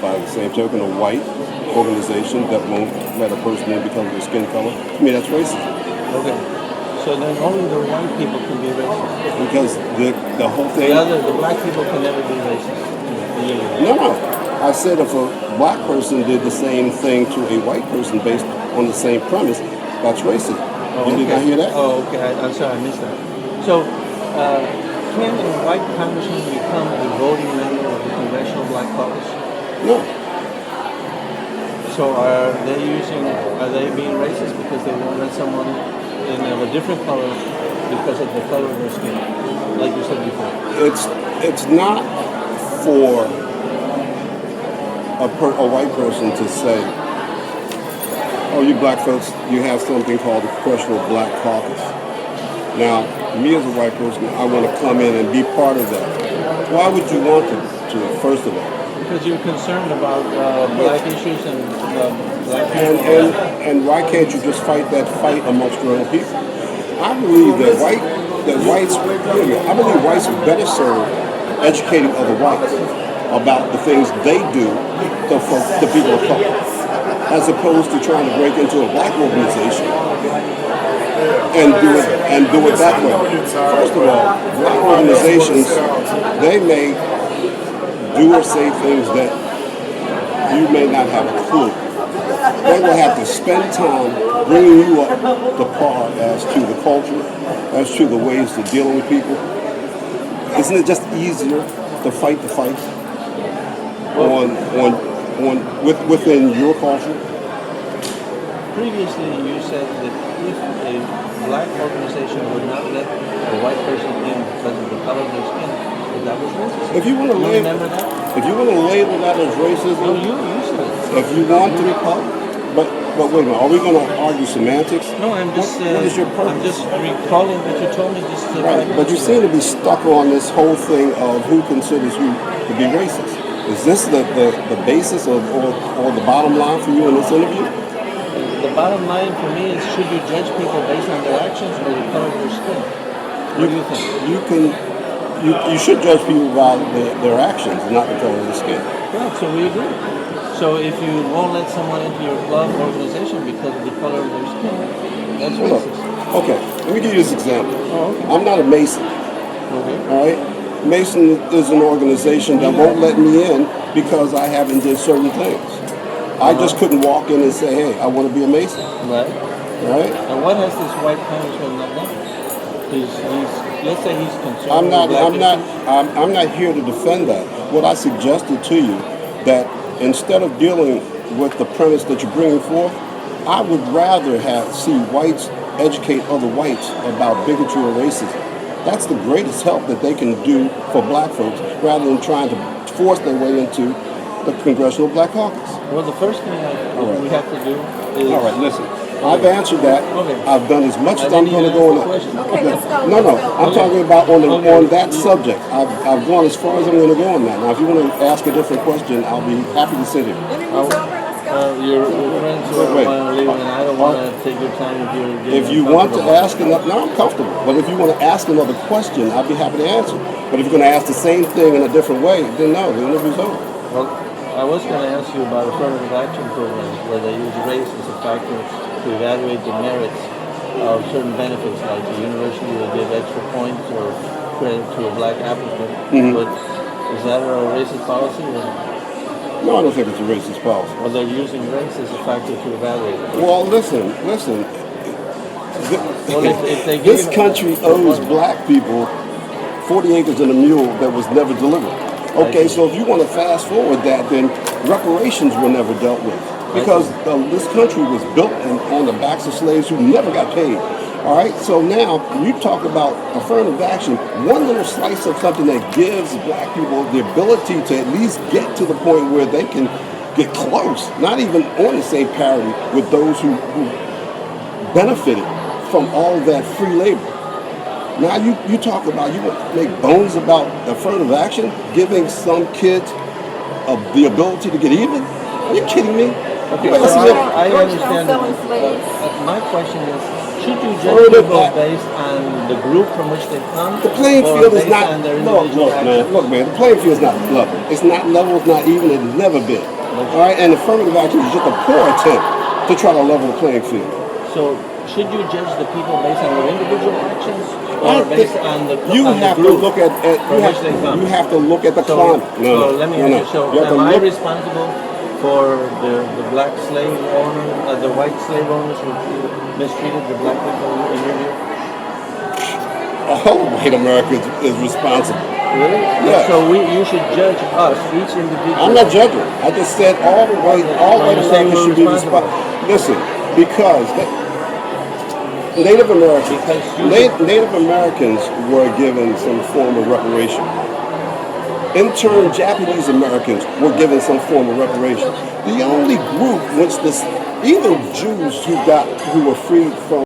by the same token, a white organization that won't let a person in because of their skin color. To me, that's racism. Okay. So then only the white people can be racist. Because the whole thing. The black people can never be racist. No. I said if a black person did the same thing to a white person based on the same premise, that's racism. Oh, you did not hear that? Oh, okay. I'm sorry, I missed that. So, can a white congressman become a voting member of the Congressional Black Caucus? No. So are they being racist because they won't let someone in of a different color because of the color of their skin, like you said before? It's not for a white person to say, oh, you black folks, you have something called the Congressional Black Caucus. Now, me as a white person, I want to come in and be part of that. Why would you want to first of all? Because you're concerned about black issues and black people. And why can't you just fight that fight amongst your own people? I believe that whites are better served educating other whites about the things they do to the people of color, as opposed to trying to break into a black organization and do it that way. First of all, black organizations, they may do or say things that you may not have a clue. They will have to spend time bringing you up to par as to the culture, as to the ways to deal with people. Isn't it just easier to fight the fight within your culture? Previously, you said that if a black organization would not let a white person in because of the color of their skin, that was racism. If you want to remember that? If you want to label that as racism, No, you said it. If you want to recall. But wait a minute, are we going to argue semantics? No, I'm just. What is your purpose? I'm just recalling what you told me. Right, but you seem to be stuck on this whole thing of who considers you to be racist. Is this the basis or the bottom line for you in this interview? The bottom line for me is, should you judge people based on their actions or the color of their skin? What do you think? You should judge people by their actions, not the color of their skin. Right, so we agree. So if you won't let someone into your club organization because of the color of their skin, that's racist. Okay, let me give you this example. Oh, okay. I'm not a Mason. Okay. All right? Mason is an organization that won't let me in because I haven't did certain things. I just couldn't walk in and say, hey, I want to be a Mason. Right. Right? And what has this white congressman not done? Let's say he's concerned. I'm not here to defend that. What I suggested to you, that instead of dealing with the premise that you're bringing forth, I would rather see whites educate other whites about bigotry or racism. That's the greatest help that they can do for black folks, rather than trying to force their way into the Congressional Black Caucus. Well, the first thing we have to do is... All right, listen. I've answered that. Okay. I've done as much as I'm going to go on that. Okay, let's go. No. I'm talking about on that subject. I've gone as far as I'm going to go on that. Now, if you want to ask a different question, I'll be happy to sit here. Interview's over. Let's go. Your friends who Wait. want to leave, and I don't want to take your time if you're getting If you want to uncomfortable. ask another, no, I'm comfortable. But if you want to ask another question, I'll be happy to answer. But if you're going to ask the same thing in a different way, then no, the interview's over. Well, I was going to ask you about affirmative action programs where they use race as a factor to evaluate the merits of certain benefits, like the university will give extra points or credit to a black applicant. But is that a racist policy? Or? No, I don't think it's a racist policy. Well, they're using race as a factor to evaluate it. Well, listen. If they This country owes black people 40 acres and a mule that was never delivered. Okay, so if you want to fast forward that, then reparations were never dealt with. Because this country was built on the backs of slaves who never got paid. All right, so now you talk about affirmative action, one little slice of something that gives black people the ability to at least get to the point where they can get close, not even on the same parity with those who benefited from all that free labor. Now you talk about, you make bones about affirmative action, giving some kids the ability to get even? Are you kidding me? Okay, so I understand that. My question is, Should you judge Affirmative people act- based on the group from which they come? The playing or field is based not. on their Look, individual actions? man. The playing field is not level. It's not level. It's not even. It's never been. All right. And affirmative action is just a poor attempt to try to level the playing field. So, should you judge the people based on their individual actions I or based think on the you on have the to group look at from which they come? you have to look at the So, climate. so let me ask you, so You have to am I look. responsible for the black slave owner, the white slave owners who mistreated the black people in your view? All white America is responsible. Really? Yeah. So you should judge us, each individual. I'm not judging. I just said all white you're saying Americans we're should be responsible. responsible. Listen, because Native Americans, Native Americans were given some form of reparation. In turn, Japanese Americans were given some form of reparation. The only group which either Jews who were freed from